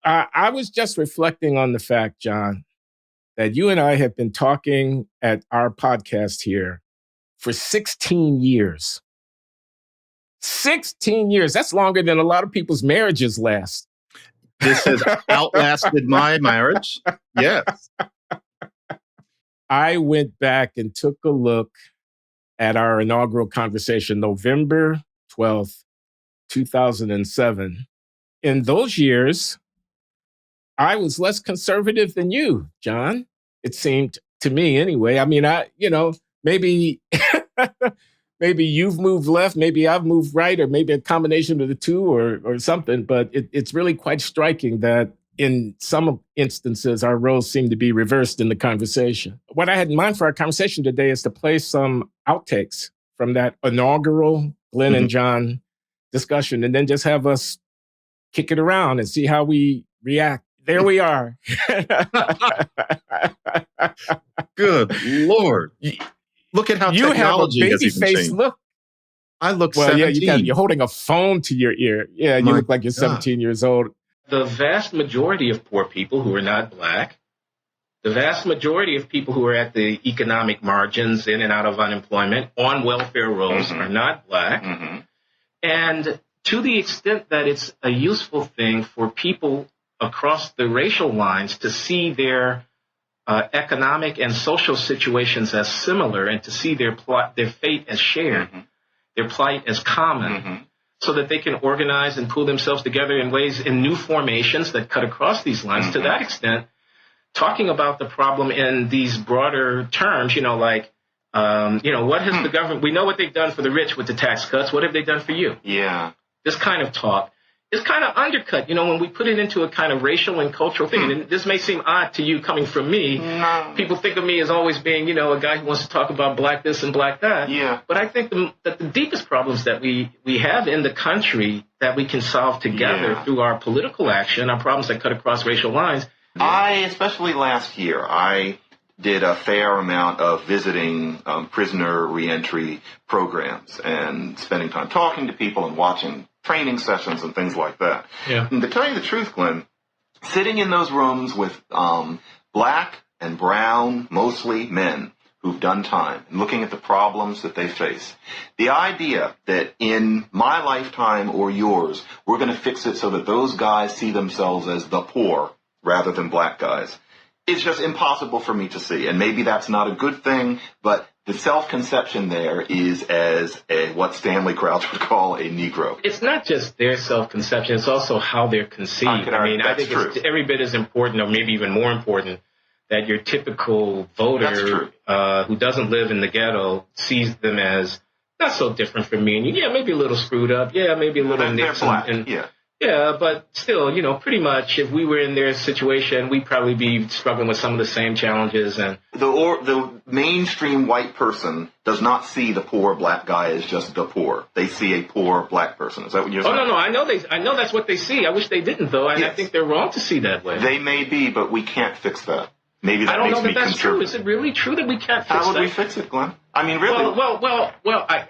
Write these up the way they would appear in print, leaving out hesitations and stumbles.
I was just reflecting on the fact, John, that you and I have been talking at our podcast here for 16 years. 16 years. That's longer than a lot of people's marriages last. This has outlasted my marriage. Yes. I went back and took a look at our inaugural conversation, November 12th, 2007. In those years, I was less conservative than you, John. It seemed to me anyway. I mean, maybe maybe you've moved left, maybe I've moved right, or maybe a combination of the two or something. But it's really quite striking that in some instances, our roles seem to be reversed in the conversation. What I had in mind for our conversation today is to play some outtakes from that inaugural Glenn and John discussion, and then just have us kick it around and see how we react. There we are. Good Lord. Look at how you technology have a has even baby face changed. look. I look Well, 17. yeah, you're holding a phone to your ear. Yeah, you look like you're 17 years old. The vast majority of poor people who are not Black, the vast majority of people who are at the economic margins, in and out of unemployment, on welfare rolls, are not Black. And to the extent that it's a useful thing for people across the racial lines to see their economic and social situations as similar, and to see their fate as shared, their plight as common, so that they can organize and pull themselves together in ways, in new formations that cut across these lines. To that extent, talking about the problem in these broader terms, what has the government, we know what they've done for the rich with the tax cuts. What have they done for you? Yeah. This kind of talk is kind of undercut, when we put it into a kind of racial and cultural thing. And this may seem odd to you coming from me. No. People think of me as always being, a guy who wants to talk about Black this and Black that. Yeah. But I think that the deepest problems that we have in the country that we can solve together through our political action are problems that cut across racial lines. Especially last year, I did a fair amount of visiting prisoner reentry programs and spending time talking to people and watching training sessions and things like that. Yeah. And to tell you the truth, Glenn, sitting in those rooms with Black and brown, mostly men who've done time, and looking at the problems that they face, the idea that in my lifetime or yours, we're going to fix it so that those guys see themselves as the poor rather than Black guys, it's just impossible for me to see. And maybe that's not a good thing, but the self-conception there is as what Stanley Crouch would call a Negro. It's not just their self-conception, it's also how they're conceived. I think it's every bit as important, or maybe even more important, that your typical voter who doesn't live in the ghetto sees them as not so different from me and you. Yeah, maybe a little screwed up. Yeah, maybe a little Nixon. Yeah, but still, pretty much if we were in their situation, we'd probably be struggling with some of the same challenges. And the mainstream white person does not see the poor Black guy as just the poor. They see a poor Black person. Is that what you're saying? Oh, no, I know that's what they see. I wish they didn't, though. And I think they're wrong to see that way. They may be, but we can't fix that. Maybe that I don't makes know me that that's true. conservative. Is it really true that we can't fix that? How would we fix it, Glenn? I mean, really?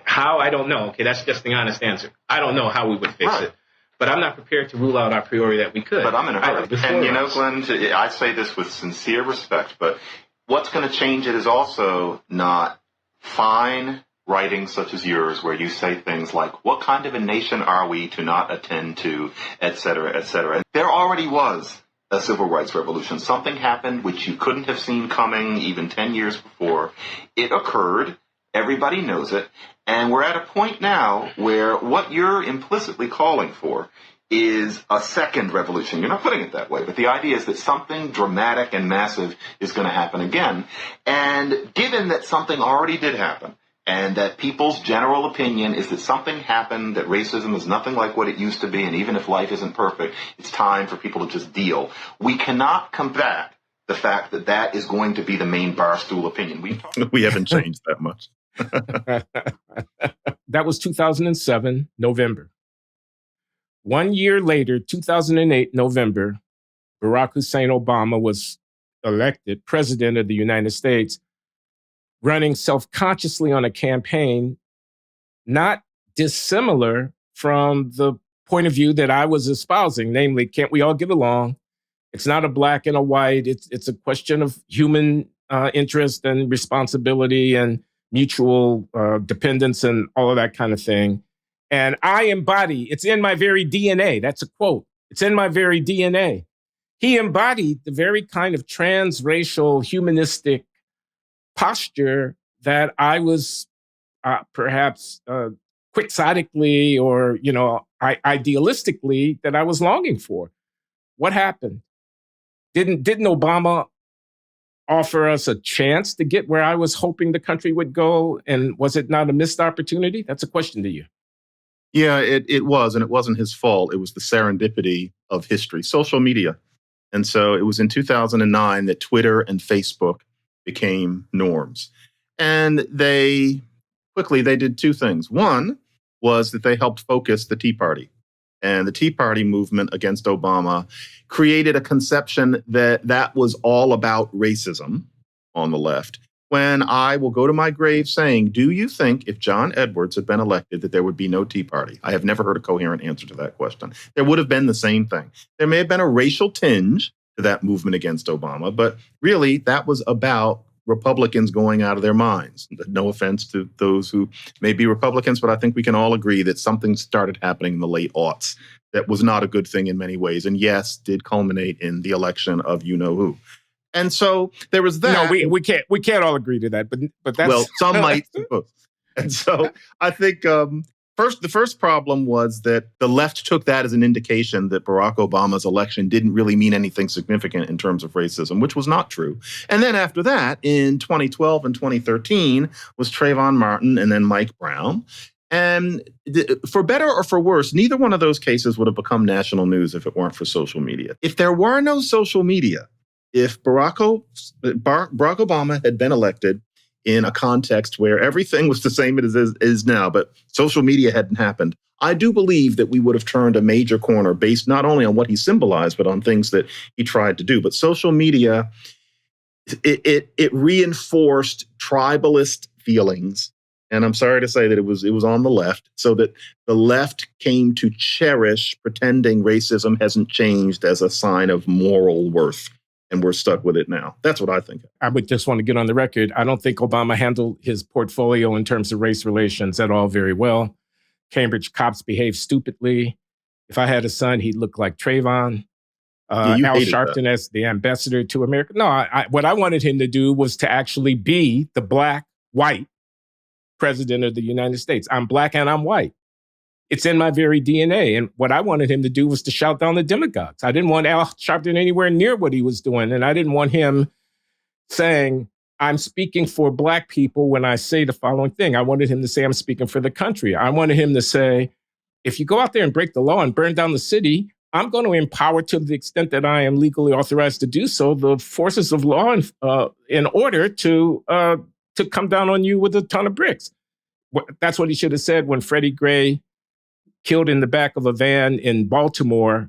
How? I don't know. Okay, that's just the honest answer. I don't know how we would fix it. But I'm not prepared to rule out a priori that we could. But I'm in a hurry. And Glenn, I say this with sincere respect, but what's going to change it is also not fine writing such as yours, where you say things like, what kind of a nation are we to not attend to, et cetera, et cetera. There already was a civil rights revolution. Something happened which you couldn't have seen coming even 10 years before. It occurred. Everybody knows it. And we're at a point now where what you're implicitly calling for is a second revolution. You're not putting it that way, but the idea is that something dramatic and massive is going to happen again. And given that something already did happen, and that people's general opinion is that something happened, that racism is nothing like what it used to be, and even if life isn't perfect, it's time for people to just deal. We cannot combat the fact that that is going to be the main barstool opinion. We haven't changed that much. That was 2007, November. 1 year later, 2008, November, Barack Hussein Obama was elected president of the United States, running self-consciously on a campaign not dissimilar from the point of view that I was espousing, namely, can't we all get along? It's not a black and a white. It's a question of human interest and responsibility and mutual dependence and all of that kind of thing. And I embody, it's in my very DNA. That's a quote. It's in my very DNA. He embodied the very kind of transracial, humanistic posture that I was perhaps quixotically or, idealistically that I was longing for. What happened? Didn't Obama offer us a chance to get where I was hoping the country would go? And was it not a missed opportunity? That's a question to you. Yeah, it was, and it wasn't his fault. It was the serendipity of history, social media. And so it was in 2009 that Twitter and Facebook became norms. And they did two things. One was that they helped focus the Tea Party. And the Tea Party movement against Obama created a conception that was all about racism on the left. When I will go to my grave saying, do you think if John Edwards had been elected that there would be no Tea Party? I have never heard a coherent answer to that question. There would have been the same thing. There may have been a racial tinge to that movement against Obama, but really that was about Republicans going out of their minds. No offense to those who may be Republicans, but I think we can all agree that something started happening in the late aughts that was not a good thing in many ways. And yes, did culminate in the election of you-know-who. And so there was that. No, we can't all agree to that, but that's... Well, some might. And so I think the first problem was that the left took that as an indication that Barack Obama's election didn't really mean anything significant in terms of racism, which was not true. And then after that, in 2012 and 2013, was Trayvon Martin and then Mike Brown. And for better or for worse, neither one of those cases would have become national news if it weren't for social media. If there were no social media, if Barack Obama had been elected in a context where everything was the same as it is now, but social media hadn't happened, I do believe that we would have turned a major corner based not only on what he symbolized, but on things that he tried to do. But social media, it reinforced tribalist feelings. And I'm sorry to say that it was on the left, so that the left came to cherish pretending racism hasn't changed as a sign of moral worth. And we're stuck with it now. That's what I think. I would just want to get on the record. I don't think Obama handled his portfolio in terms of race relations at all very well. Cambridge cops behaved stupidly. If I had a son, he'd look like Trayvon. Al Sharpton as the ambassador to America. No, what I wanted him to do was to actually be the black, white president of the United States. I'm black and I'm white. It's in my very DNA. And what I wanted him to do was to shout down the demagogues. I didn't want Al Sharpton anywhere near what he was doing. And I didn't want him saying, I'm speaking for black people when I say the following thing. I wanted him to say, I'm speaking for the country. I wanted him to say, if you go out there and break the law and burn down the city, I'm going to empower, to the extent that I am legally authorized to do so, the forces of law in order to come down on you with a ton of bricks. That's what he should have said when Freddie Gray, killed in the back of a van in Baltimore,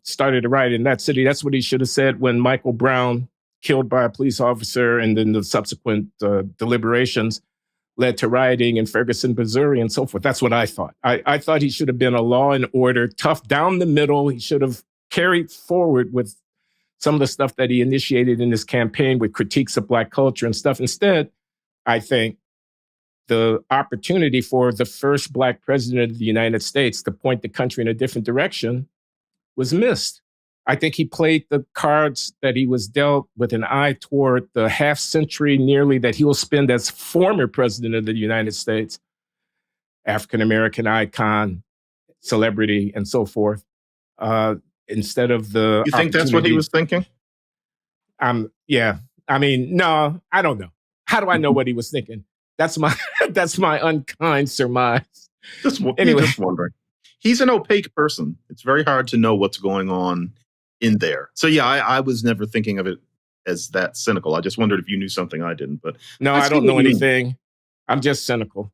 started a riot in that city. That's what he should have said when Michael Brown, killed by a police officer, and then the subsequent deliberations led to rioting in Ferguson, Missouri, and so forth. That's what I thought. I thought he should have been a law and order, tough down the middle. He should have carried forward with some of the stuff that he initiated in his campaign with critiques of black culture and stuff. Instead, I think the opportunity for the first black president of the United States to point the country in a different direction was missed. I think he played the cards that he was dealt with an eye toward the half century nearly that he will spend as former president of the United States, African-American icon, celebrity, and so forth, instead of the... You think that's what he was thinking? Yeah. I mean, no, I don't know. How do I know what he was thinking? That's my unkind surmise. Just wondering. He's an opaque person. It's very hard to know what's going on in there. So yeah, I was never thinking of it as that cynical. I just wondered if you knew something I didn't. But no, I don't know anything. I'm just cynical.